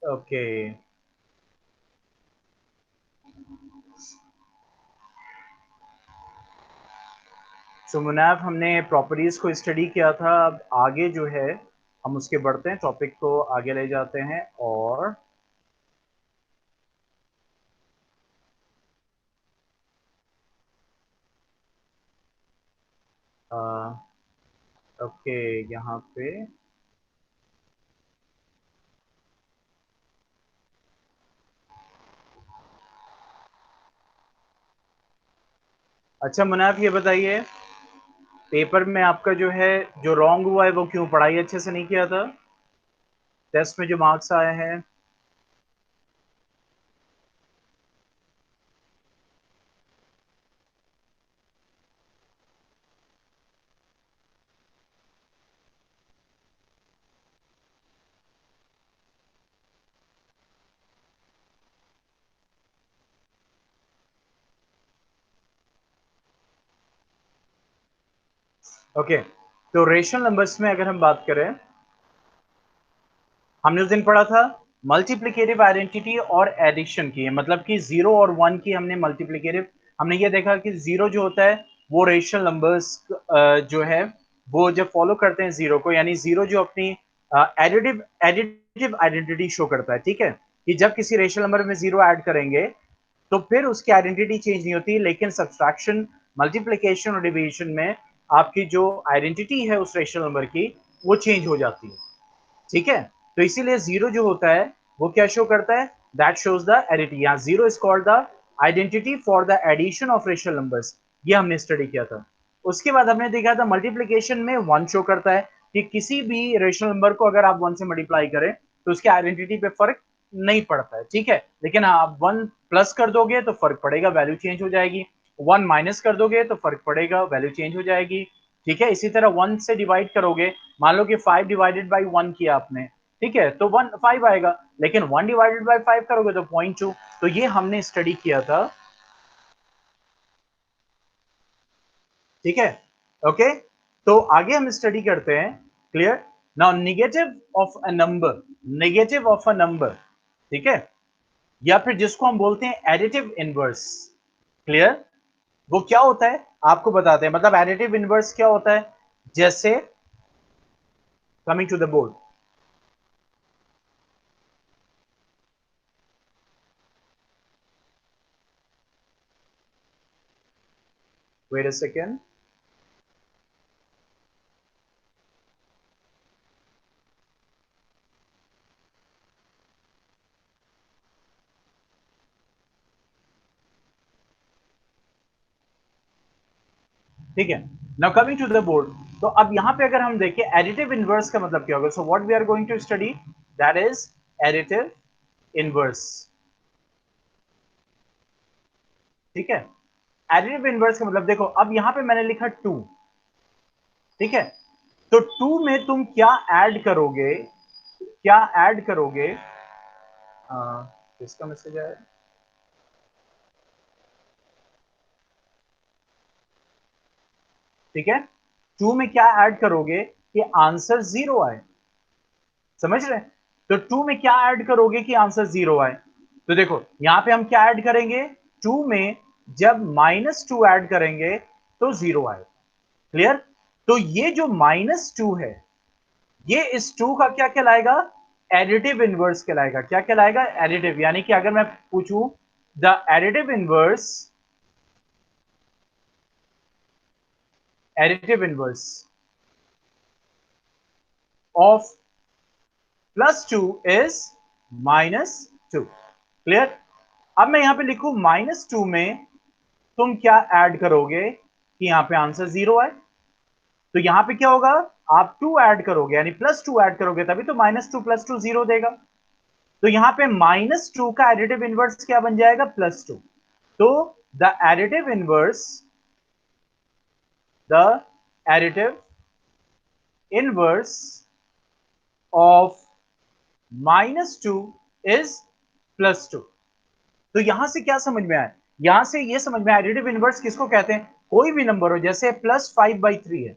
Okay, सो मुनाफ हमने properties को study किया था। अब आगे जो है हम उसके बढ़ते हैं, टॉपिक को आगे ले जाते हैं। और ओके, यहाँ पे अच्छा मुनाफ ये बताइए, पेपर में आपका जो है जो रॉन्ग हुआ है वो क्यों? पढ़ाई अच्छे से नहीं किया था? टेस्ट में जो मार्क्स आए हैं? ओके, तो रेशनल नंबर्स में अगर हम बात करें, हमने उस दिन पढ़ा था मल्टीप्लिकेटिव आइडेंटिटी और एडिशन की, मतलब कि 0 और 1 की हमने मल्टीप्लिकेटिव, हमने ये देखा कि 0 जो होता है वो रेशनल नंबर्स जो है वो जब फॉलो करते हैं 0 को, यानी 0 जो अपनी एडिटिव एडिटिव आइडेंटिटी शो करता है, ठीक है, कि जब किसी रेशनल नंबर में 0 ऐड करेंगे तो फिर उसकी आइडेंटिटी चेंज नहीं होती, लेकिन सब्सट्रैक्शन, मल्टीप्लिकेशन और डिवीजन में आपकी जो आइडेंटिटी है उस रेशनल नंबर की वो चेंज हो जाती है, ठीक है। तो इसीलिए 0 जो होता है वो क्या शो करता है? That shows the additivity. यहाँ 0 is called the identity for the addition of rational numbers, ये हमने स्टडी किया था। उसके बाद हमने देखा था मल्टीप्लिकेशन में 1 शो करता है कि किसी भी रेशनल नंबर को अगर आप 1 से मल्टीप्लाई करें तो उसकी आइडेंटिटी पे फर्क नहीं पड़ता है, ठीक है। लेकिन आप 1 प्लस कर दोगे तो फर्क पड़ेगा, वैल्यू चेंज हो जाएगी। 1 माइनस कर दोगे तो फर्क पड़ेगा, वैल्यू चेंज हो जाएगी, ठीक है। इसी तरह 1 से डिवाइड करोगे, मान लो कि 5 डिवाइडेड बाई 1 किया आपने, ठीक है, तो 1 5 आएगा, लेकिन 1 डिवाइडेड बाई 5 करोगे तो 0.2। तो ये हमने स्टडी किया था, ठीक है। ओके, तो आगे हम स्टडी करते हैं। Clear? Now negative of a number, negative of a number, ठीक है, या फिर जिसको हम बोलते हैं एडिटिव इनवर्स। क्लियर? वो क्या होता है आपको बताते हैं, मतलब एडिटिव इनवर्स क्या होता है। जैसे coming to the board, wait a second, ठीक है। Now coming to the board, तो अब यहां पे अगर हम देखें एडिटिव इनवर्स का मतलब क्या होगा, so what we are going to study, that is additive inverse, ठीक है। एडिटिव इनवर्स का मतलब देखो, अब यहां पे मैंने लिखा 2, ठीक है, तो 2 में तुम क्या ऐड करोगे, क्या ऐड करोगे, किसका मैसेज आया? ठीक है, 2 में क्या ऐड करोगे कि आंसर 0 आए, समझ रहे हैं? तो 2 में क्या ऐड करोगे कि आंसर 0 आए? तो देखो यहां पे हम क्या ऐड करेंगे, 2 में जब -2 ऐड करेंगे तो 0 आए। क्लियर? तो ये जो -2 है, ये इस 2 का क्या कहलाएगा? एडिटिव इनवर्स कहलाएगा। क्या कहलाएगा? एडिटिव। यानी कि अगर मैं पूछूं the additive inverse, additive inverse of +2 is -2। Clear? अब मैं यहां पे लिखूं -2 में तुम क्या ऐड करोगे कि यहां पे आंसर 0 आए? तो यहां पे क्या होगा, आप 2 ऐड करोगे, यानी +2 ऐड करोगे, तभी तो -2 +2 0 देगा। तो यहां पे -2 का एडिटिव इनवर्स क्या बन जाएगा? +2। तो the additive inverse, the additive inverse of -2 is +2। तो यहां से क्या समझ में आया? यहां से यह समझ में आया एडिटिव इनवर्स किसको कहते हैं। कोई भी नंबर हो, जैसे +5/3 है,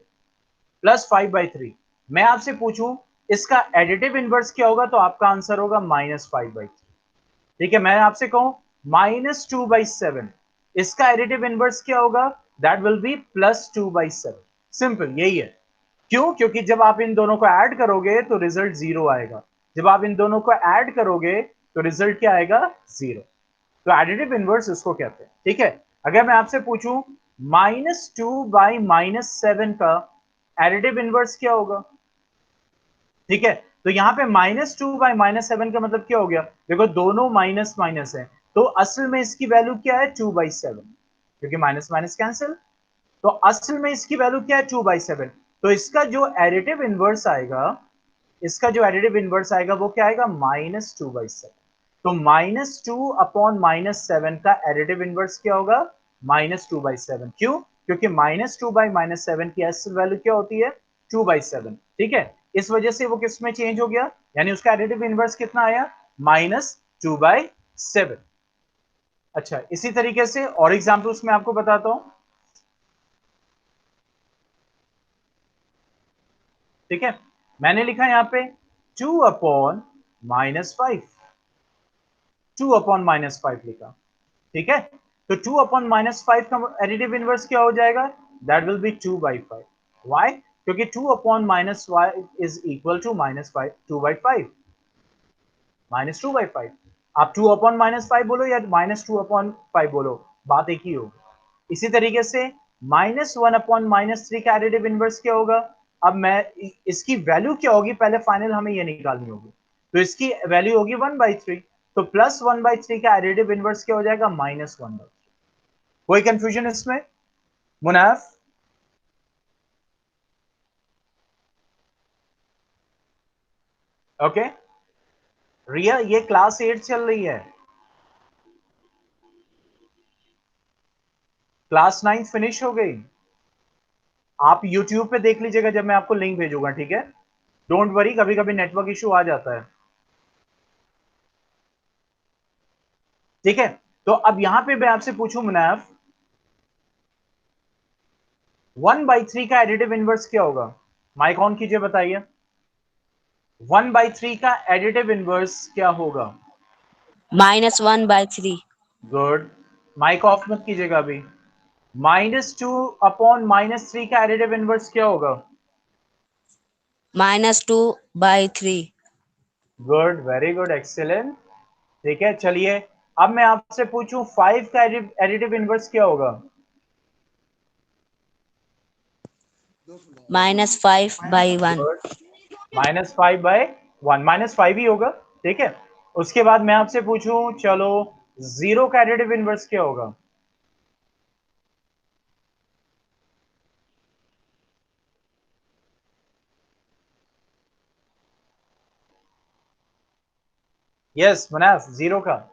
+5/3, मैं आपसे पूछूं इसका एडिटिव इनवर्स क्या होगा, तो आपका आंसर होगा -5/3। ठीक है, मैं आपसे कहूं -2/7, इसका एडिटिव इनवर्स क्या होगा, दैट विल बी +2/7। सिंपल, यही है। क्यों? क्योंकि जब आप इन दोनों को ऐड करोगे तो रिजल्ट 0 आएगा। जब आप इन दोनों को ऐड करोगे तो रिजल्ट क्या आएगा, 0। तो एडिटिव इनवर्स इसको कहते हैं। ठीक है, अगर मैं आपसे पूछूं -2/-7 का एडिटिव इनवर्स क्या होगा, ठीक है, तो यहां पे -2/-7 का मतलब क्या हो गया, देखो दोनों माइनस माइनस है, तो असल में इसकी वैल्यू क्या है, 2/7, क्योंकि माइनस माइनस कैंसिल। तो असल में इसकी वैल्यू क्या है, 2/7। तो इसका जो एडिटिव इनवर्स आएगा, इसका जो एडिटिव इनवर्स आएगा वो क्या आएगा, -2/7। तो -2/-7 का एडिटिव इनवर्स क्या होगा, -2/7। क्यों? क्योंकि -2/-7 की असल वैल्यू क्या होती है, 2/7। ठीक है, इस वजह से वो किस में चेंज हो गया, यानी उसका एडिटिव इनवर्स कितना आया, -2/7। अच्छा, इसी तरीके से और एग्जांपल्स मैं आपको बताता हूं। ठीक है, मैंने लिखा यहां पे 2/-5, 2/-5 लिखा। ठीक है, तो 2/-5 का एडिटिव इनवर्स क्या हो जाएगा, दैट विल बी 2/5। व्हाई? क्योंकि 2/-5 इज इक्वल टू -5, 2/5, -2/5। आप 2/-5 बोलो या -2/5 बोलो, बात एक ही होगी। इसी तरीके से -1/-3 का एडिटिव इनवर्स क्या होगा, अब मैं इसकी वैल्यू क्या होगी, पहले फाइनल हमें ये निकालनी होगी, तो इसकी वैल्यू होगी 1/3। तो +1/3 का एडिटिव इनवर्स क्या हो जाएगा, -1/3। कोई कंफ्यूजन इसमें, मुनाफ? ओके, रिया ये क्लास 8 चल रही है, क्लास 9 फिनिश हो गई। आप YouTube पे देख लीजिएगा जब मैं आपको लिंक भेजूंगा, ठीक है, डोंट वरी, कभी कभी नेटवर्क इशू आ जाता है। ठीक है, तो अब यहां पे मैं आपसे पूछूं मुनाफ, 1/3 का एडिटिव इनवर्स क्या होगा, माइक ऑन कीजिए, बताइए 1/3 का एडिटिव इनवर्स क्या होगा। -1/3। गुड, माइक ऑफ मत कीजिएगा अभी। -2/-3 का एडिटिव इनवर्स क्या होगा, -2/3। Good, very good, excellent. ठीक है, चलिए अब मैं आपसे पूछूं 5 का एडिटिव इनवर्स क्या होगा, -5/1। गुड, -5/1, -5 ही होगा। ठीक है, उसके बाद मैं आपसे पूछूं, चलो 0 का एडिटिव इनवर्स क्या होगा, यस मुनाफ, 0 का,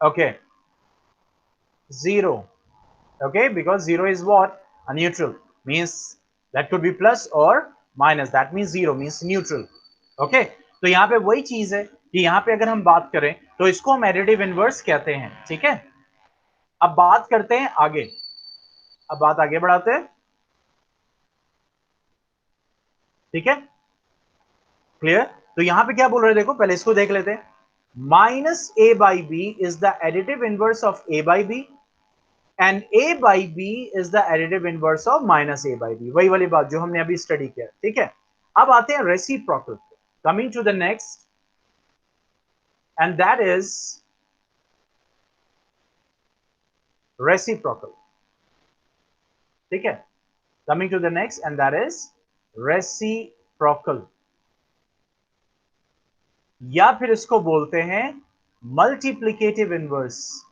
okay, 0, okay, because 0 is what, a neutral, means that could be plus or minus, that means 0 means neutral। okay, तो यहां पे वही चीज है कि यहां पे अगर हम बात करें तो इसको हम एडिटिव इनवर्स कहते हैं। ठीक है, अब बात करते हैं आगे, अब बात आगे बढ़ाते हैं। ठीक है, क्लियर? तो यहां पे क्या बोल रहे हैं, देखो पहले इसको देख लेते हैं। -a/b is the additive inverse of a/b and a/b is the additive inverse of -a/b, वही वाली बात जो हमने अभी स्टडी किया। ठीक है, अब आते हैं reciprocal, coming to the next, and that is reciprocal. ठीक है, coming to the next, and that is reciprocal, या फिर इसको बोलते हैं मल्टीप्लिकेटिव इनवर्स।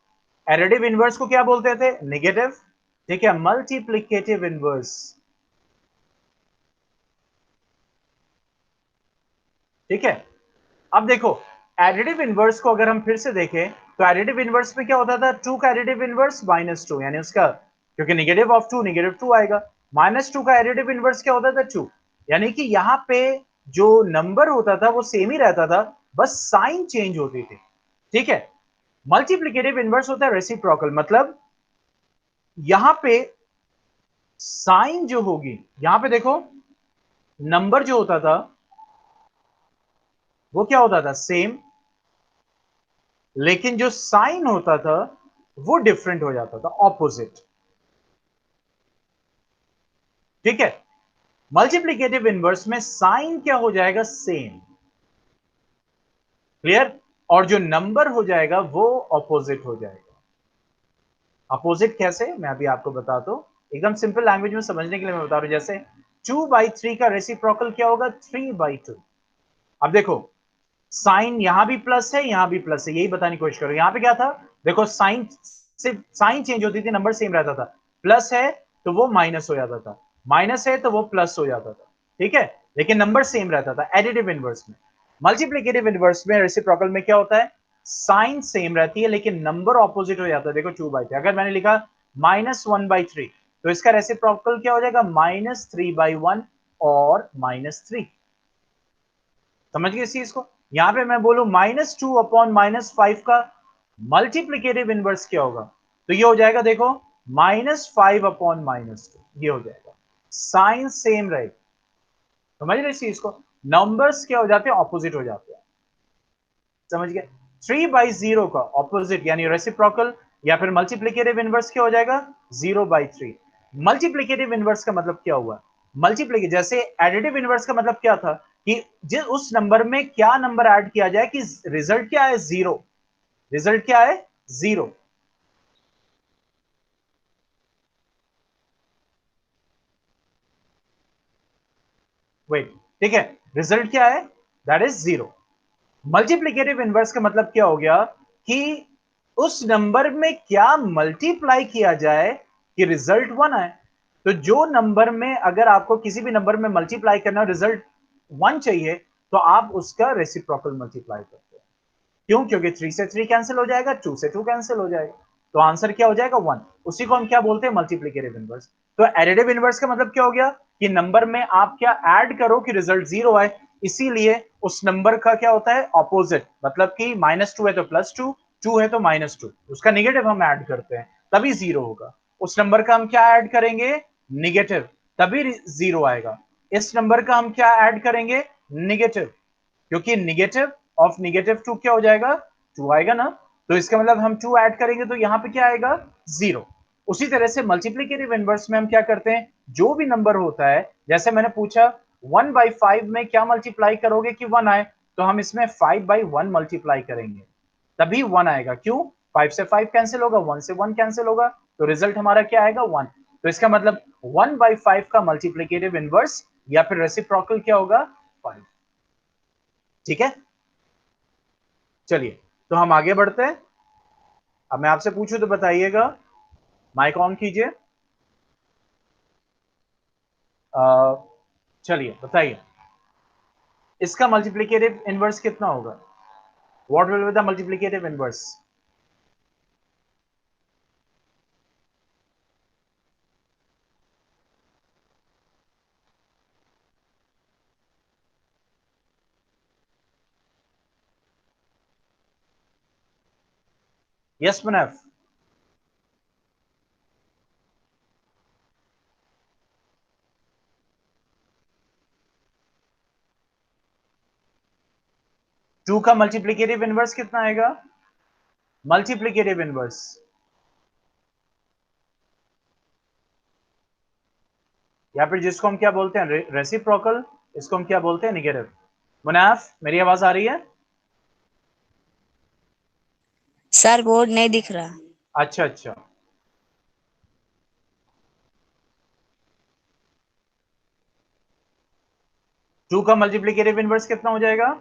एडिटिव इनवर्स को क्या बोलते थे, नेगेटिव। ठीक है, मल्टीप्लिकेटिव इनवर्स। ठीक है, अब देखो एडिटिव इनवर्स को अगर हम फिर से देखें तो एडिटिव इनवर्स में क्या होता था, 2 का एडिटिव इनवर्स -2, यानी उसका, क्योंकि नेगेटिव ऑफ 2 नेगेटिव 2 आएगा, -2 का एडिटिव इनवर्स क्या होता था, 2, यानी कि यहां पे जो नंबर होता था वो सेम ही रहता था, बस साइन चेंज होती थी। ठीक है, मल्टीप्लिकेटिव इनवर्स होता है रेसिप्रोकल, मतलब यहां पे साइन जो होगी यहां पे देखो, नंबर जो होता था वो क्या होता था, सेम, लेकिन जो साइन होता था वो डिफरेंट हो जाता था, ऑपोजिट। ठीक है, मल्टीप्लीकेटिव इनवर्स में साइन क्या हो जाएगा, सेम। क्लियर? और जो नंबर हो जाएगा वो ऑपोजिट हो जाएगा। अपोजिट कैसे, मैं अभी आपको बताता हूं, एकदम सिंपल लैंग्वेज में समझने के लिए मैं बता रहा हूं। जैसे 2/3 का रेसिप्रोकल क्या होगा, 3/2। अब देखो, साइन यहां भी प्लस है, यहां भी प्लस है, यही बताने की कोशिश करो। यहां पे क्या था, देखो साइन से साइन चेंज होती थी, नंबर सेम रहता था। प्लस है तो वो माइनस हो जाता था, माइनस है तो वो प्लस हो जाता था। ठीक है, लेकिन नंबर सेम रहता था एडिटिव इनवर्स में। मल्टीप्लिकेटिव इनवर्स में, रेसिप्रोकल में क्या होता है, साइन सेम रहती है लेकिन नंबर ऑपोजिट हो जाता है। देखो 2/3, अगर मैंने लिखा -1/3, तो इसका रेसिप्रोकल क्या हो जाएगा, -3/1 और -3। समझ गए इस चीज को? यहां पे मैं बोलूं -2/-5 का मल्टीप्लीकेटिव इनवर्स क्या होगा, तो ये हो जाएगा, देखो -5/-2, ये हो जाएगा। साइन सेम रहेगी। समझ रहे इस चीज को? नंबर्स क्या हो जाते हैं, ऑपोजिट हो जाते हैं। समझ गए? 3/0 का ऑपोजिट यानी रेसिप्रोकल या फिर मल्टीप्लीकेटिव इनवर्स क्या हो जाएगा, 0/3। मल्टीप्लीकेटिव इनवर्स का मतलब क्या हुआ, मल्टीप्लीकेटिव, जैसे एडिटिव इनवर्स का मतलब क्या था कि जिस उस नंबर में क्या नंबर ऐड किया जाए कि रिजल्ट क्या है, जीरो। रिजल्ट क्या है, जीरो। वेट, ठीक है, रिजल्ट क्या है, that is zero. Multiplicative inverse का मतलब क्या हो गया कि उस नंबर में क्या मल्टीप्लाई किया जाए कि रिजल्ट वन आए। तो जो नंबर में, अगर आपको किसी भी नंबर में मल्टीप्लाई करना, रिजल्ट वन चाहिए, तो आप उसका रेसिप्रोकल मल्टीप्लाई करते हैं। क्यों? क्योंकि 3 से 3 कैंसिल हो जाएगा, 2 से 2 कैंसिल हो जाएगा, तो आंसर क्या हो जाएगा, 1। उसी को हम क्या बोलते हैं, मल्टीप्लीकेटिव इनवर्स। तो एडिटिव इनवर्स का मतलब क्या हो गया कि नंबर में आप क्या ऐड करो कि रिजल्ट जीरो आए, इसीलिए उस नंबर का क्या होता है, ऑपोजिट। मतलब कि -2 है तो +2, 2 है तो -2, उसका निगेटिव हम ऐड करते हैं, तभी जीरो होगा। उस नंबर का हम क्या ऐड करेंगे, निगेटिव, तभी जीरो आएगा। इस नंबर का हम क्या ऐड करेंगे, निगेटिव, क्योंकि निगेटिव ऑफ -2 क्या हो जाएगा, 2 आएगा ना। तो इसका मतलब हम 2 ऐड करेंगे तो यहां पे क्या आएगा, जीरो। उसी तरह से मल्टीप्लीकेटिव इनवर्स में हम क्या करते हैं, जो भी नंबर होता है, जैसे मैंने पूछा 1/5 में क्या मल्टीप्लाई करोगे कि 1 आए, तो हम इसमें 5/1 मल्टीप्लाई करेंगे, तभी 1 आएगा। क्यों? 5 से 5 कैंसिल होगा, 1 से 1 कैंसिल होगा, तो रिजल्ट हमारा क्या आएगा, 1। तो इसका मतलब 1/5 का मल्टीप्लीकेटिव इनवर्स या फिर रेसिप्रोकल क्या होगा, 5। ठीक है, चलिए, तो हम आगे बढ़ते हैं। अब मैं आपसे पूछूं तो बताइएगा, माइक ऑन कीजिए। चलिए बताइए, इसका मल्टीप्लिकेटिव इनवर्स कितना होगा, what will be the multiplicative inverse. Yes Munaif. 2 का मल्टीप्लिकेटिव इनवर्स कितना आएगा, मल्टीप्लिकेटिव इनवर्स, या फिर जिसको हम क्या बोलते हैं, रेसिप्रोकल, इसको हम क्या बोलते हैं, निगेटिव। मुनाफ, मेरी आवाज आ रही है? सर बोर्ड नहीं दिख रहा। अच्छा अच्छा, 2 का मल्टीप्लिकेटिव इनवर्स कितना हो जाएगा,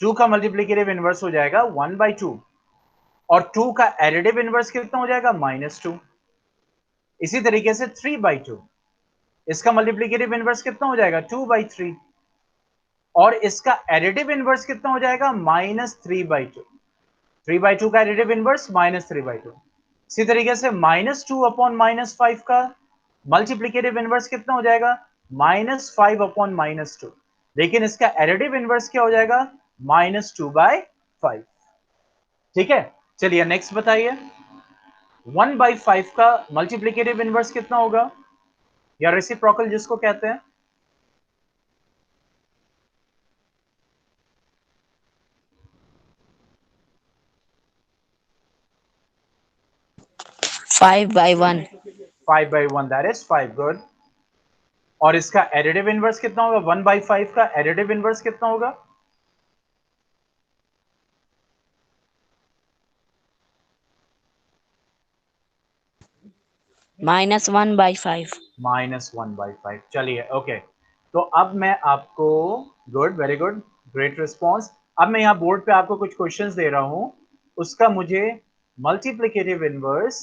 2 का मल्टीप्लिकेटिव इनवर्स हो जाएगा 1/2, और 2 का एडिटिव इनवर्स कितना हो जाएगा, -2। इसी तरीके से 3/2, इसका मल्टीप्लिकेटिव इनवर्स कितना हो जाएगा, 2/3, और इसका एडिटिव इनवर्स कितना हो जाएगा, -3/2। 3/2 का एडिटिव इनवर्स -3/2। इसी तरीके से -2/-5 का मल्टीप्लिकेटिव इनवर्स कितना हो जाएगा? -5/-2। लेकिन इसका एडिटिव इनवर्स क्या हो जाएगा? -2/5। ठीक है, चलिए नेक्स्ट बताइए। 1/5 का मल्टीप्लिकेटिव इनवर्स कितना होगा, या रेसिप्रोकल जिसको कहते हैं? Five by one. 5/1, that is 5, good. और इसका एडिटिव इनवर्स कितना होगा? 1/5 का एडिटिव इनवर्स कितना होगा? -1/5। -1/5। चलिए, ओके। तो अब मैं आपको, good, very good, great response. अब मैं यहाँ बोर्ड पे आपको कुछ क्वेश्चंस दे रहा हूं, उसका मुझे मल्टीप्लिकेटिव इनवर्स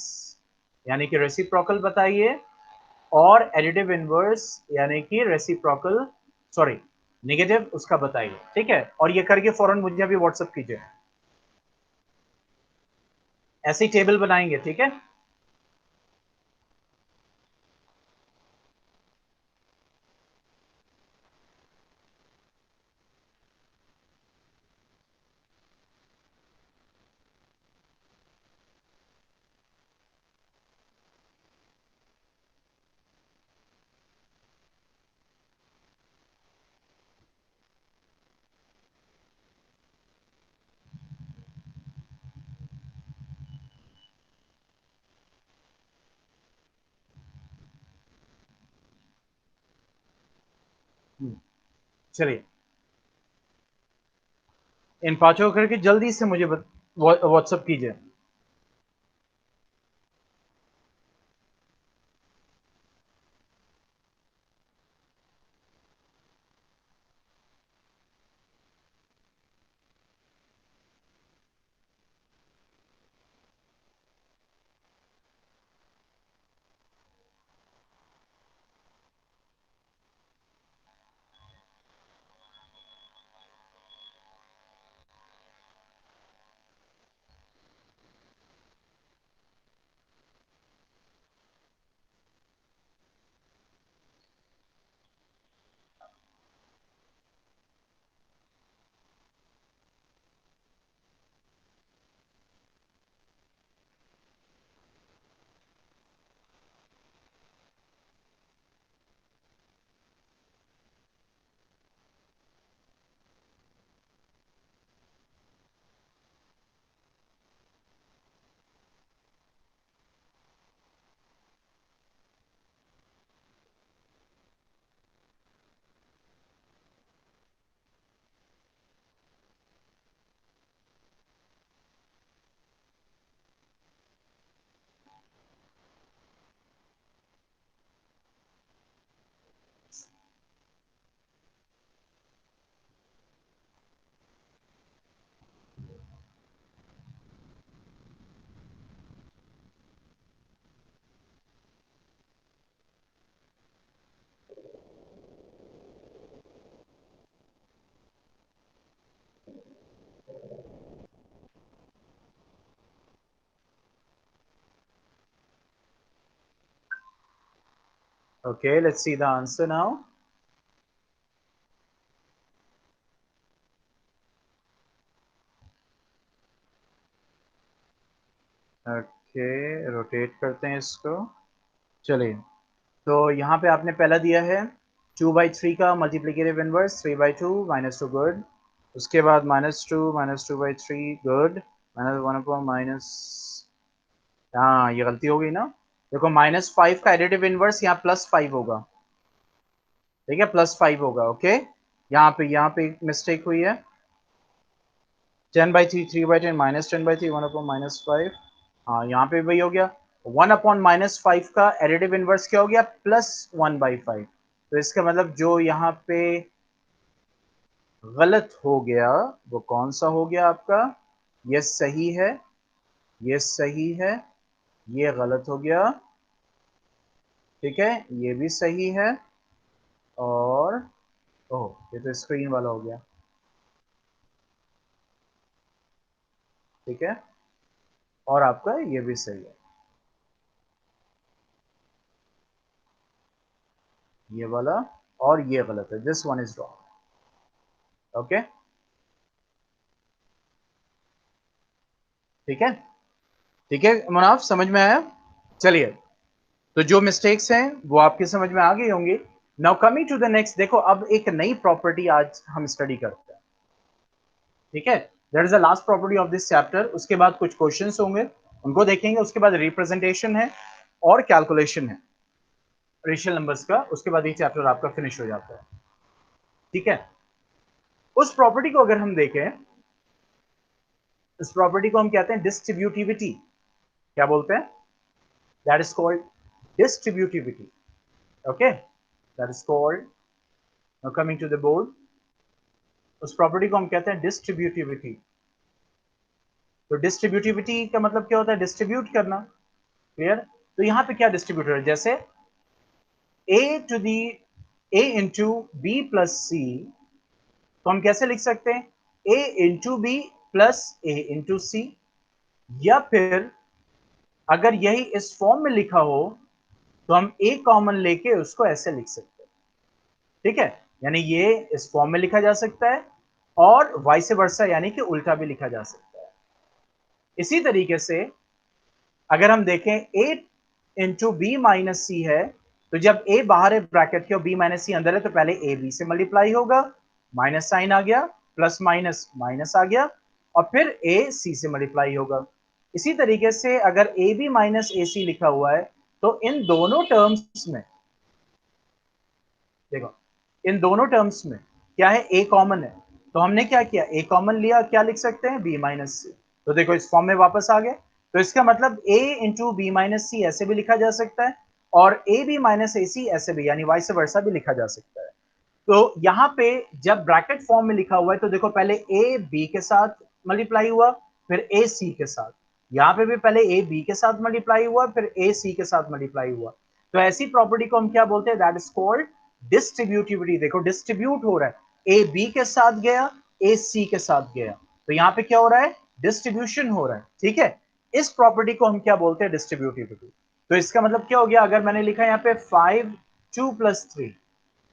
यानी कि रेसिप्रोकल बताइए, और एडिटिव इनवर्स यानी कि रेसिप्रोकल, सॉरी, नेगेटिव, उसका बताइए। ठीक है, और ये करके फौरन मुझे अभी व्हाट्सएप कीजिए। ऐसे ही टेबल बनाएंगे, ठीक है? चलिए, इन पांचों करके जल्दी से मुझे व्हाट्सएप कीजिए। Okay, let's see the answer now. Okay, rotate करते हैं इसको। चलिए, तो यहाँ पे आपने पहला दिया है 2/3 का मल्टीप्लिकेटिव इनवर्स 3/2 -2, गुड। उसके बाद -2/3, गुड। -1 माइनस, हाँ ये गलती हो गई ना। देखो, -5 का एडिटिव इनवर्स यहाँ +5 होगा। ठीक है, +5 होगा। ओके, यहाँ पे एक मिस्टेक हुई है। 10/3, 3/10, -10/3, 1/-5। हाँ, यहाँ पे वही हो गया। 1/-5 का एडिटिव इनवर्स क्या हो गया? +1/5। तो इसका मतलब जो यहाँ पे गलत हो गया वो कौन सा हो गया आपका? ये सही है, ये सही है, ये गलत हो गया। ठीक है, ये भी सही है, और ओह, ये तो स्क्रीन वाला हो गया। ठीक है, और आपका ये भी सही है। ये वाला और ये गलत है, this one is wrong. Okay, ठीक है, ठीक है मुनाफ, समझ में आया? चलिए, तो जो मिस्टेक्स हैं वो आपकी समझ में आ गई होंगी। Now coming to the next, देखो अब एक नई प्रॉपर्टी आज हम स्टडी करते हैं, ठीक है? That is the last property of this chapter. उसके बाद कुछ क्वेश्चंस होंगे, उनको देखेंगे, उसके बाद रिप्रेजेंटेशन है और कैलकुलेशन है रेशियल नंबर्स का, उसके बाद ये चैप्टर आपका फिनिश हो जाता है, ठीक है? उस प्रॉपर्टी को अगर हम देखें, इस प्रॉपर्टी को हम कहते हैं डिस्ट्रीब्यूटिविटी। क्या बोलते हैं? That is called distributivity. Okay, that is called, now coming to the board, उस प्रॉपर्टी को हम कहते हैं डिस्ट्रीब्यूटिविटी। तो डिस्ट्रीब्यूटिविटी का मतलब क्या होता है? डिस्ट्रीब्यूट करना, क्लियर? तो यहां पे क्या डिस्ट्रीब्यूटर है, जैसे a to the a into B plus C, तो हम कैसे लिख सकते हैं? a into B plus a into C, या फिर अगर यही इस फॉर्म में लिखा हो तो हम a कॉमन लेके उसको ऐसे लिख सकते हैं, ठीक है? यानी ये इस फॉर्म में लिखा जा सकता है और वाइस वर्सा, यानी कि उल्टा भी लिखा जा सकता है। इसी तरीके से अगर हम देखें a इंटू बी माइनस सी है, तो जब a बाहर है ब्रैकेट के और b माइनस सी अंदर है, तो पहले a b से मल्टीप्लाई होगा, माइनस साइन आ गया, प्लस माइनस माइनस आ गया, और फिर a c से मल्टीप्लाई होगा। इसी तरीके से अगर ए बी माइनस ए सी लिखा हुआ है, तो इन दोनों टर्म्स में देखो, इन दोनों टर्म्स में क्या है? a कॉमन है, तो हमने क्या किया? a कॉमन लिया, क्या लिख सकते हैं? b माइनस सी। तो देखो इस फॉर्म में वापस आ गए, तो इसका मतलब a इंटू बी माइनस सी ऐसे भी लिखा जा सकता है और ए बी माइनस ए सी ऐसे भी, यानी वाइस वर्सा भी लिखा जा सकता है। तो यहाँ पे जब ब्रैकेट फॉर्म में लिखा हुआ है, तो देखो पहले ए बी के साथ मल्टीप्लाई हुआ, फिर ए सी के साथ, यहाँ पे भी पहले ए बी के साथ मल्टीप्लाई हुआ, फिर ए सी के साथ मल्टीप्लाई हुआ। तो ऐसी प्रॉपर्टी को हम क्या बोलते हैं? That is called distributivity. देखो डिस्ट्रीब्यूट हो रहा है, ए बी के साथ गया, ए सी के साथ गया, तो यहाँ पे क्या हो रहा है? डिस्ट्रीब्यूशन हो रहा है, ठीक है? इस प्रॉपर्टी को हम क्या बोलते हैं? डिस्ट्रीब्यूटिविटी। तो इसका मतलब क्या हो गया? अगर मैंने लिखा यहाँ पे 5 2 प्लस 3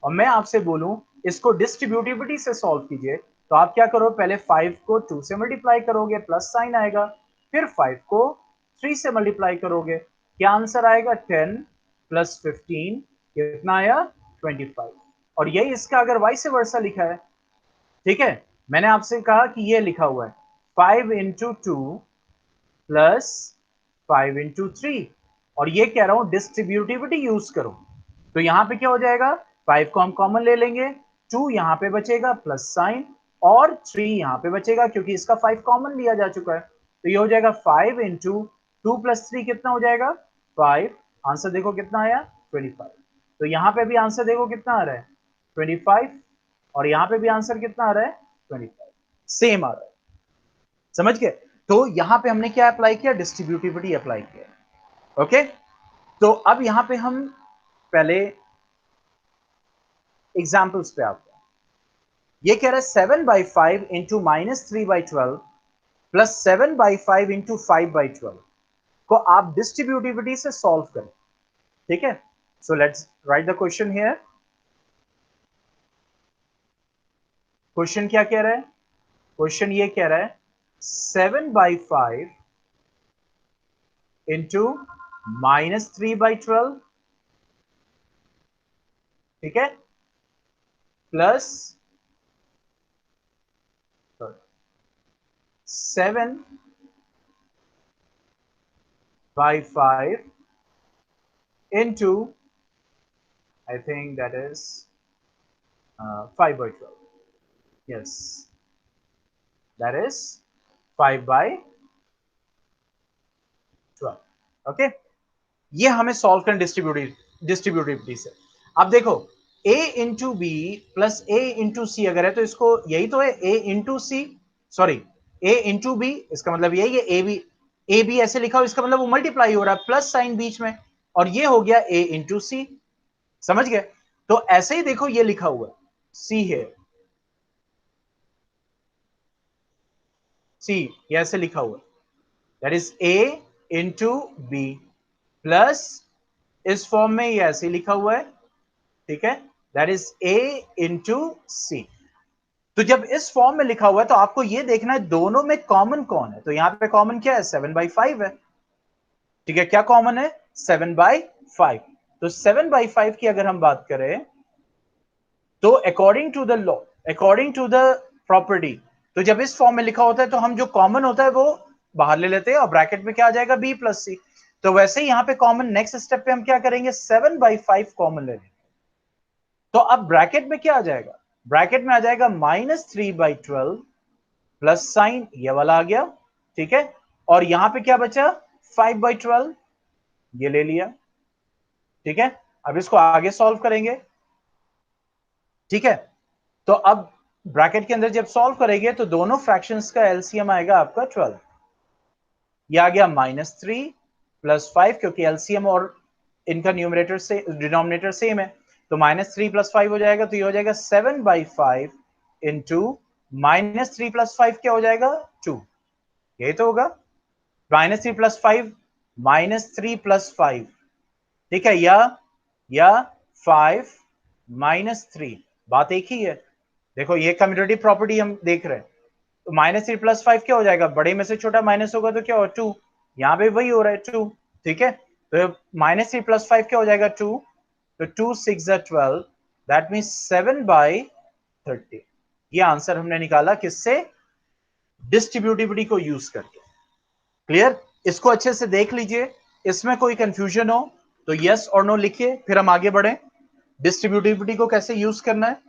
और मैं आपसे बोलूं इसको डिस्ट्रीब्यूटिविटी से सॉल्व कीजिए, तो आप क्या करो? पहले 5 को 2 से मल्टीप्लाई करोगे, प्लस साइन आएगा, फिर 5 को 3 से मल्टीप्लाई करोगे, क्या आंसर आएगा? 10 प्लस 15 कितना आया? 25। और यही इसका अगर वाइस वर्सा लिखा है, ठीक है? मैंने आपसे कहा कि ये लिखा हुआ है 5 into two plus 5 into three, और ये कह रहा हूं डिस्ट्रीब्यूटिविटी यूज करो, तो यहां पे क्या हो जाएगा? 5 को हम कॉमन ले लेंगे, 2 यहां पे बचेगा प्लस साइन, और 3 यहां पे बचेगा क्योंकि इसका 5 कॉमन लिया जा चुका है, तो ये हो जाएगा 5 इंटू टू प्लस थ्री, कितना हो जाएगा? 5। आंसर देखो कितना आया? 25। तो यहां पे भी आंसर देखो कितना आ रहा है? 25। और यहां पे भी आंसर कितना आ रहा है? 25, सेम आ रहा है। समझ गए? तो यहां पे हमने क्या अप्लाई किया? डिस्ट्रीब्यूटिविटी अप्लाई किया। ओके, तो अब यहां पे हम पहले एग्जाम्पल्स पे आते हैं। ये कह रहा है 7/5 इंटू -3/12 प्लस 7/5 इंटू 5/12 को आप डिस्ट्रीब्यूटिविटी से सॉल्व करें, ठीक है? So let's write the question here. Question क्या कह रहा है? क्वेश्चन ये कह रहा है 7/5 इंटू -3/12, ठीक है, plus 7/5 into, I think that is 5/12. Yes, that is 5/12। Okay, ये हमें सॉल्व करना डिस्ट्रीब्यूटिविटी से। अब देखो a into B plus a into C अगर है, तो इसको यही तो है a into C, sorry a into B, इसका मतलब यही है ए बी ऐसे लिखा हो, इसका मतलब वो मल्टीप्लाई हो रहा है, प्लस साइन बीच में, और ये हो गया a इंटू सी। समझ गए? तो ऐसे ही देखो ये लिखा हुआ सी है, सी ये ऐसे लिखा हुआ, that is a into B plus, इस फॉर्म में ये ऐसे लिखा हुआ है ठीक है, that is a into c. तो जब इस फॉर्म में लिखा हुआ है तो आपको ये देखना है दोनों में कॉमन कौन है। तो यहां पे कॉमन क्या है, 7/5 है। ठीक है, क्या कॉमन है, 7/5। तो 7/5 की अगर हम बात करें तो according to the law, according to the property, तो जब इस फॉर्म में लिखा होता है तो हम जो कॉमन होता है वो बाहर ले लेते हैं और ब्रैकेट में क्या आ जाएगा, बी प्लस सी। तो वैसे ही यहां पे कॉमन, नेक्स्ट स्टेप पे हम क्या करेंगे, 7/5 कॉमन ले लेंगे। तो अब ब्रैकेट में क्या आ जाएगा, ब्रैकेट में आ जाएगा -3/12 प्लस साइन ये वाला आ गया। ठीक है, और यहां पे क्या बचा, 5/12, ये ले लिया। ठीक है, अब इसको आगे सॉल्व करेंगे। ठीक है, तो अब ब्रैकेट के अंदर जब सॉल्व करेंगे तो दोनों फ्रैक्शंस का एलसीएम आएगा आपका 12। ये आ गया -3 प्लस 5, क्योंकि एलसीएम और इनका न्यूमरेटर से डिनोमिनेटर सेम है, तो -3 प्लस 5 हो जाएगा, तो ये हो जाएगा 7/5 इंटू -3 प्लस 5 क्या हो जाएगा, 2। यही तो होगा, -3 प्लस 5, -3 प्लस 5। ठीक है, या 5 -3, बात एक ही है। देखो ये कम्यूटेटिव प्रॉपर्टी हम देख रहे हैं। तो -3 प्लस 5 क्या हो जाएगा, बड़े में से छोटा माइनस होगा तो क्या हो, 2। यहां पे वही हो रहा है, 2। ठीक है, तो -3 प्लस 5 क्या हो जाएगा, 2। तो 2 6 12, दैट मीन 7/30। ये आंसर हमने निकाला किससे, डिस्ट्रीब्यूटिविटी को यूज करके। क्लियर, इसको अच्छे से देख लीजिए, इसमें कोई कंफ्यूजन हो तो यस और नो लिखिए, फिर हम आगे बढ़े डिस्ट्रीब्यूटिविटी को कैसे यूज करना है।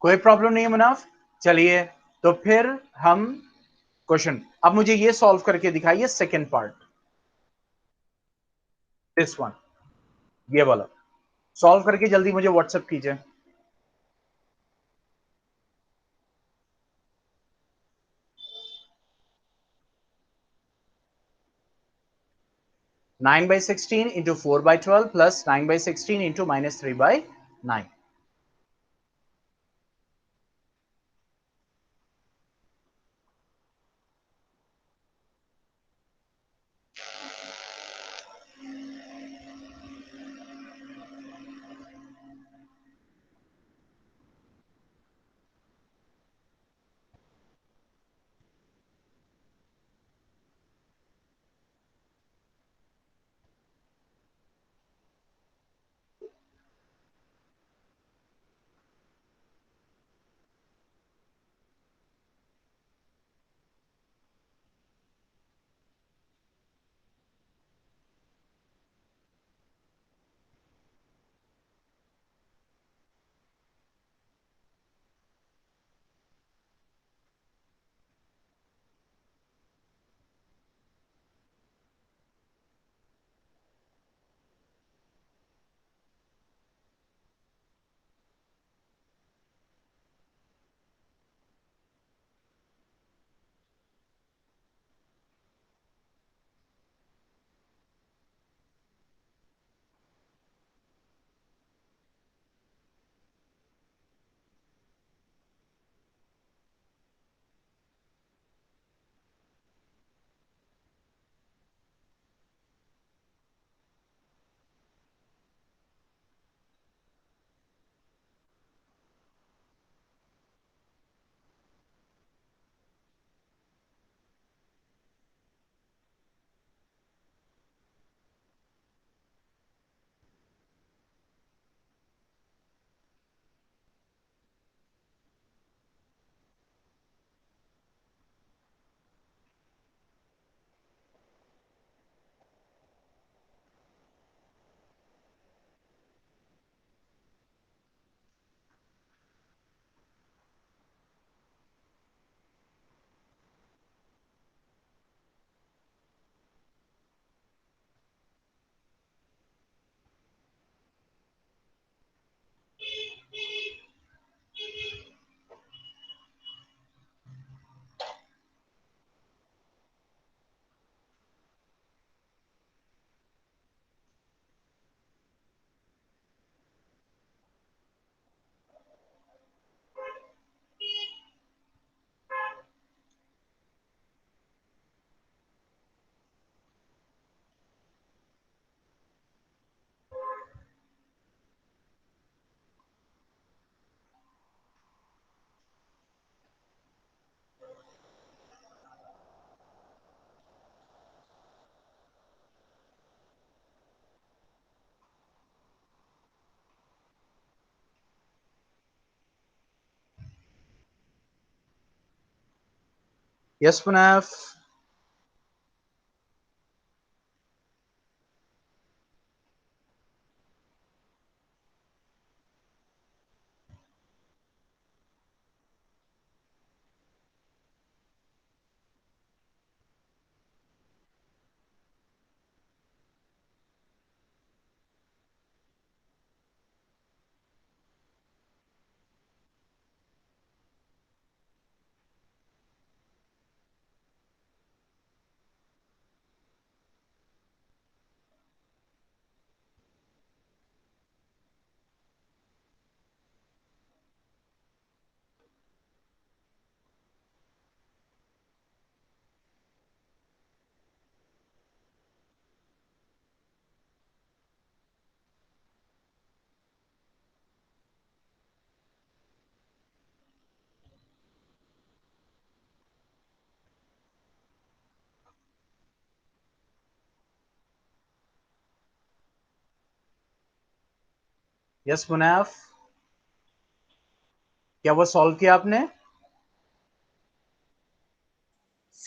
कोई प्रॉब्लम नहीं है मुनाफ, चलिए तो फिर हम क्वेश्चन, अब मुझे ये सॉल्व करके दिखाइए सेकेंड पार्ट, दिस वन, ये वाला सॉल्व करके जल्दी मुझे व्हाट्सएप कीजिए। 9/16 into 4/12 plus 9/16 into -3/9। Yes Munaf. Yes Munaf, क्या वो सॉल्व किया आपने?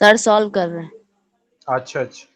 सर सॉल्व कर रहे हैं। अच्छा अच्छा।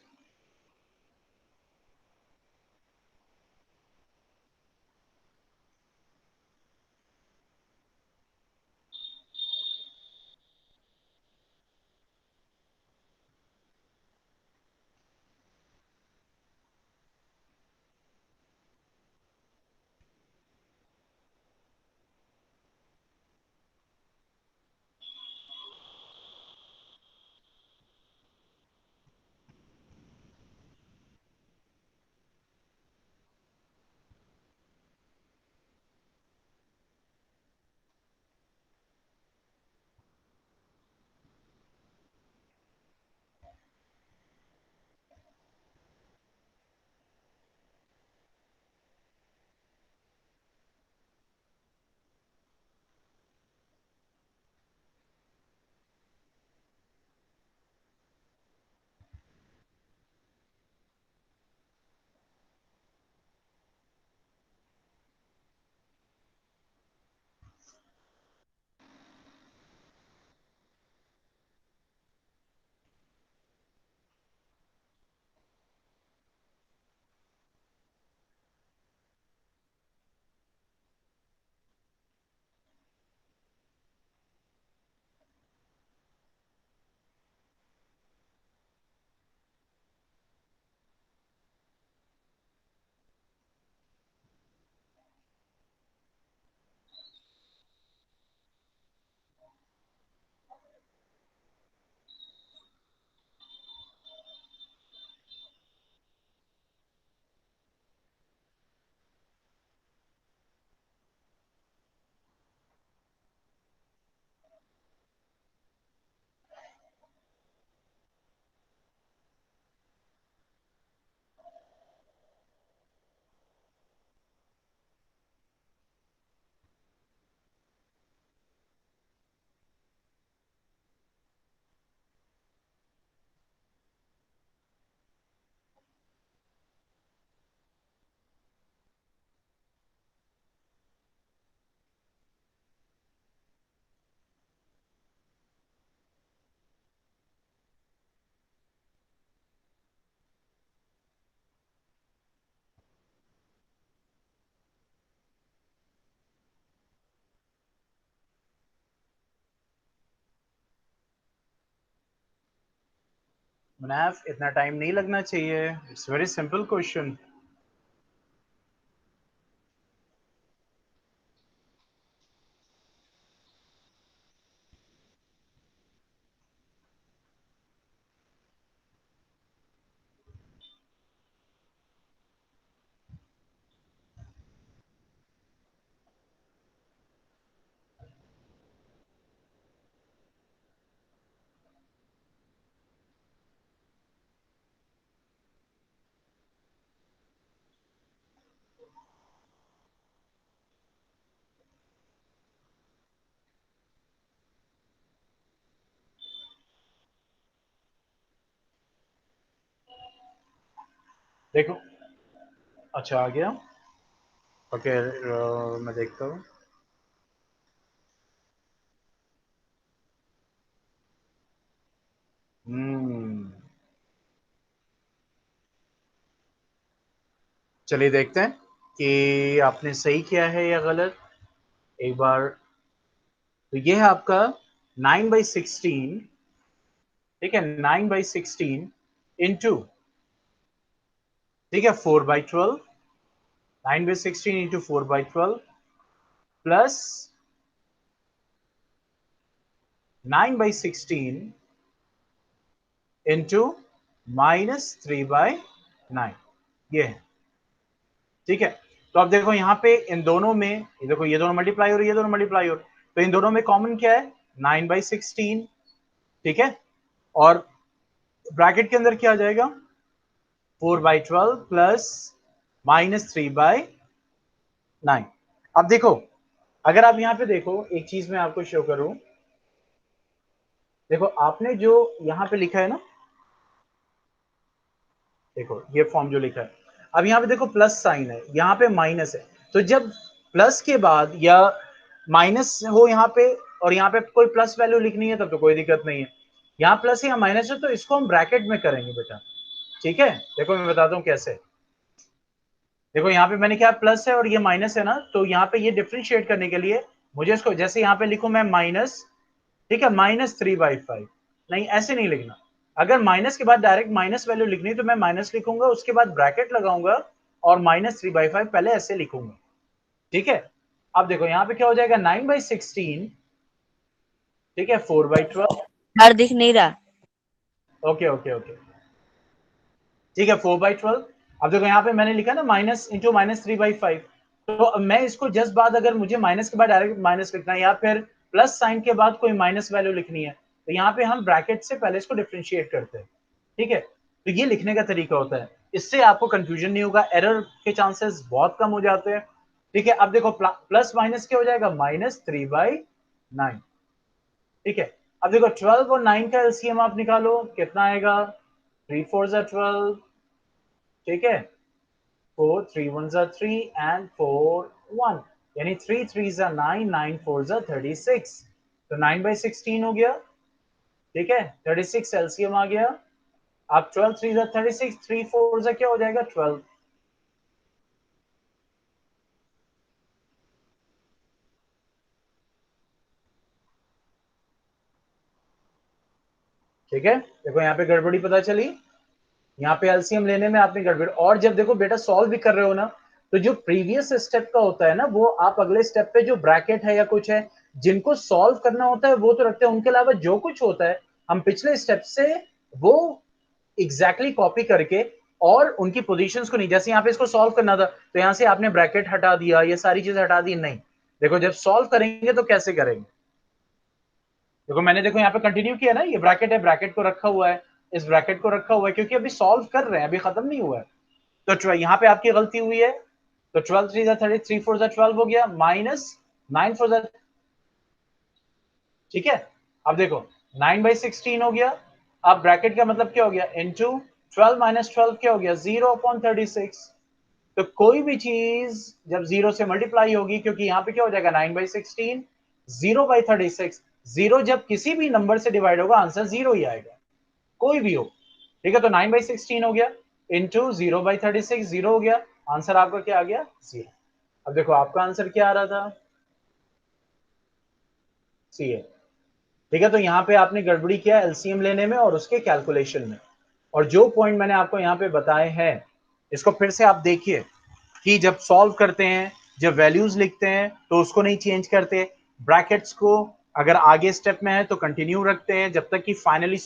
मुनाफ, इतना टाइम नहीं लगना चाहिए, इट्स वेरी सिंपल क्वेश्चन। देखो, अच्छा आ गया। ओके, मैं देखता हूँ। चलिए देखते हैं कि आपने सही किया है या गलत। एक बार, तो ये है आपका 9/16, ठीक है, 9/16 इंटू, ठीक है, 4/12, 9/16 इंटू 4/12 प्लस 9/16 इंटू -3/9, ये है, ठीक है। तो अब देखो यहाँ पे इन दोनों में, ये देखो ये दोनों मल्टीप्लाई हो रही है, ये दोनों मल्टीप्लाई हो रही है, तो इन दोनों में कॉमन क्या है, 9/16, ठीक है, और ब्रैकेट के अंदर क्या आ जाएगा, 4/12 प्लस -3/9। अब देखो, अगर आप यहाँ पे देखो, एक चीज मैं आपको शो करूं, देखो आपने जो यहाँ पे लिखा है ना, देखो ये फॉर्म जो लिखा है, अब यहाँ पे देखो प्लस साइन है, यहाँ पे माइनस है, तो जब प्लस के बाद या माइनस हो यहाँ पे और यहाँ पे कोई प्लस वैल्यू लिखनी है तब तो कोई दिक्कत नहीं है, यहाँ प्लस है या माइनस है तो इसको हम ब्रैकेट में करेंगे बेटा, ठीक है। देखो मैं बताता हूँ कैसे, देखो यहाँ पे मैंने क्या प्लस है और ये माइनस है ना, तो यहाँ पे ये डिफ्रेंशिएट करने के लिए मुझे इसको जैसे यहाँ पे लिखूं मैं माइनस, ठीक है, -3/5, नहीं ऐसे नहीं लिखना, अगर माइनस के बाद डायरेक्ट माइनस वैल्यू लिखनी तो मैं माइनस लिखूंगा, उसके बाद ब्रैकेट लगाऊंगा और -3/5 पहले ऐसे लिखूंगा, ठीक है। अब देखो यहाँ पे क्या हो जाएगा, 9/16, ठीक है, 4/12, सर दिख नहीं रहा। ओके ओके ओके, ठीक है, 4/12। अब देखो यहाँ पे मैंने लिखा ना माइनस इंटू -3/5, तो मैं इसको जस्ट बाद अगर मुझे माइनस के बाद डायरेक्ट माइनस लिखना है या फिर प्लस साइन के बाद कोई माइनस वैल्यू लिखनी है, तो यहाँ पे हम ब्रैकेट से पहले इसको डिफ्रेंशिएट करते हैं, ठीक है। तो ये लिखने का तरीका होता है, इससे आपको कंफ्यूजन नहीं होगा, एरर के चांसेस बहुत कम हो जाते हैं, ठीक है। अब देखो प्लस माइनस क्या हो जाएगा, -3/9, ठीक है। अब देखो 12 और 9 का एलसीएम आप निकालो, कितना आएगा, 3 4 12, ठीक है, 4 3 1 3 एंड 4 1, यानी 3 3 9, 9 4 36, तो 9/16 हो गया, ठीक है, 36 एलसीएम आ गया। अब 12 3 36, 3 4 क्या हो जाएगा, 12, ठीक है। देखो यहाँ पे गड़बड़ी पता चली, यहाँ पे एलसीएम लेने में आपने गड़बड़, और जब देखो बेटा सॉल्व भी कर रहे हो ना, तो जो प्रीवियस स्टेप का होता है ना, वो आप अगले स्टेप पे जो ब्रैकेट है या कुछ है जिनको सॉल्व करना होता है वो तो रखते हैं, उनके अलावा जो कुछ होता है हम पिछले स्टेप से वो एग्जैक्टली कॉपी करके, और उनकी पोजीशंस को नहीं, जैसे यहाँ पे इसको सॉल्व करना था तो यहाँ से आपने ब्रैकेट हटा दिया, ये सारी चीजें हटा दी, नहीं। देखो जब सॉल्व करेंगे तो कैसे करेंगे, देखो मैंने देखो यहाँ पे कंटिन्यू किया ना, ये ब्रैकेट है, ब्रैकेट को रखा हुआ है, इस ब्रैकेट को रखा हुआ है क्योंकि अभी सॉल्व कर रहे हैं, अभी खत्म नहीं हुआ है, तो यहाँ पे आपकी गलती हुई है, तो 12 3 30, 3 4 12 हो गया, -9 4, ठीक है। अब देखो 9/16 हो गया, अब ब्रैकेट का मतलब क्या हो गया, इंटू 12 - 12 क्या हो गया, 0/36, तो कोई भी चीज जब जीरो से मल्टीप्लाई होगी, क्योंकि यहाँ पे क्या हो जाएगा 9/16, 0/36, जीरो जब किसी भी नंबर से डिवाइड होगा आंसर जीरो ही आएगा, कोई भी हो, ठीक है। तो 9/16 हो गया इंटू 0/36, जीरो हो गया, आंसर आपका क्या आ गया, जीरो। अब देखो आपका आंसर क्या आ रहा था, सी है, ठीक है। तो यहाँ पे आपने गड़बड़ी किया एलसीएम लेने में और उसके कैलकुलेशन में, और जो पॉइंट मैंने आपको यहाँ पे बताए हैं इसको फिर से आप देखिए कि जब सॉल्व करते हैं, जब वैल्यूज लिखते हैं तो उसको नहीं चेंज करते, ब्रैकेट्स को अगर आगे स्टेप में है तो कंटिन्यू रखते हैं जब तक कि फाइनली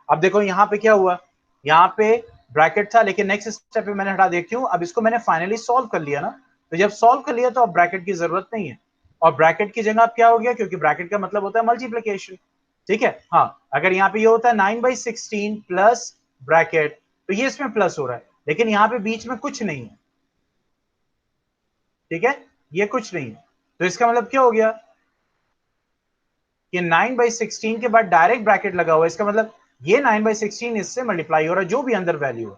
अब देखो यहाँ पे क्या हुआ, यहाँ पे ब्रैकेट था लेकिन नेक्स्ट स्टेप पे मैंने हटा दिया, क्यों, अब इसको मैंने फाइनली सॉल्व कर लिया ना, तो जब सॉल्व कर लिया तो अब ब्रैकेट की जरूरत नहीं है, और ब्रैकेट की जगह अब क्या हो गया, क्योंकि ब्रैकेट का मतलब होता है मल्टीप्लीकेशन, ठीक है। हाँ, अगर यहाँ पे ये होता है 9/16 प्लस ब्रैकेट, तो ये इसमें प्लस हो रहा है, लेकिन यहाँ पे बीच में कुछ नहीं है, ठीक है, ये कुछ नहीं है, तो इसका मतलब क्या हो गया कि 9/16 के बाद डायरेक्ट ब्रैकेट लगा हुआ है, इसका मतलब ये 9/16 इससे मल्टीप्लाई हो रहा है जो भी अंदर वैल्यू है,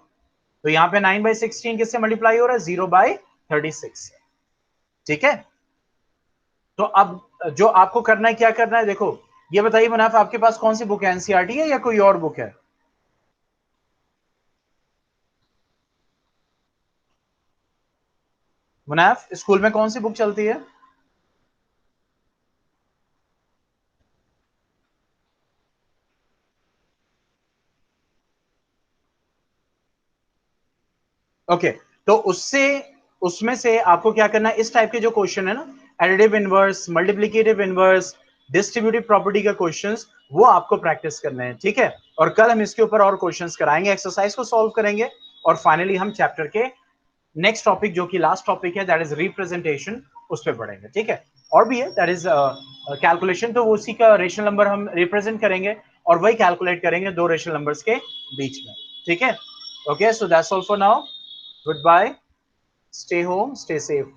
तो यहाँ पे 9/16 किससे मल्टीप्लाई हो रहा है, 0/36, ठीक है। तो अब जो आपको करना है, क्या करना है, देखो ये बताइए मुनाफ, आपके पास कौन सी बुक है, एनसीईआरटी है या कोई और बुक है, मुनाफ, स्कूल में कौन सी बुक चलती है? ओके, तो उसमें से आपको क्या करना है, इस टाइप के जो क्वेश्चन है ना, additive inverse, multiplicative inverse, distributive property का क्वेश्चंस, वो आपको प्रैक्टिस करने हैं, ठीक है। और कल हम इसके ऊपर और क्वेश्चंस कराएंगे, एक्सरसाइज को सॉल्व करेंगे, और फाइनली हम चैप्टर के नेक्स्ट टॉपिक, जो कि लास्ट टॉपिक है, दैट इज रिप्रेजेंटेशन, उस पर पढ़ेंगे, ठीक है। और भी है, दैट इज कैलकुलेशन, तो उसी का रेशनल नंबर हम रिप्रेजेंट करेंगे और वही कैलकुलेट करेंगे दो रेशनल नंबर्स के बीच में, ठीक है। Okay, so that's all for now. Goodbye. Stay home. Stay safe.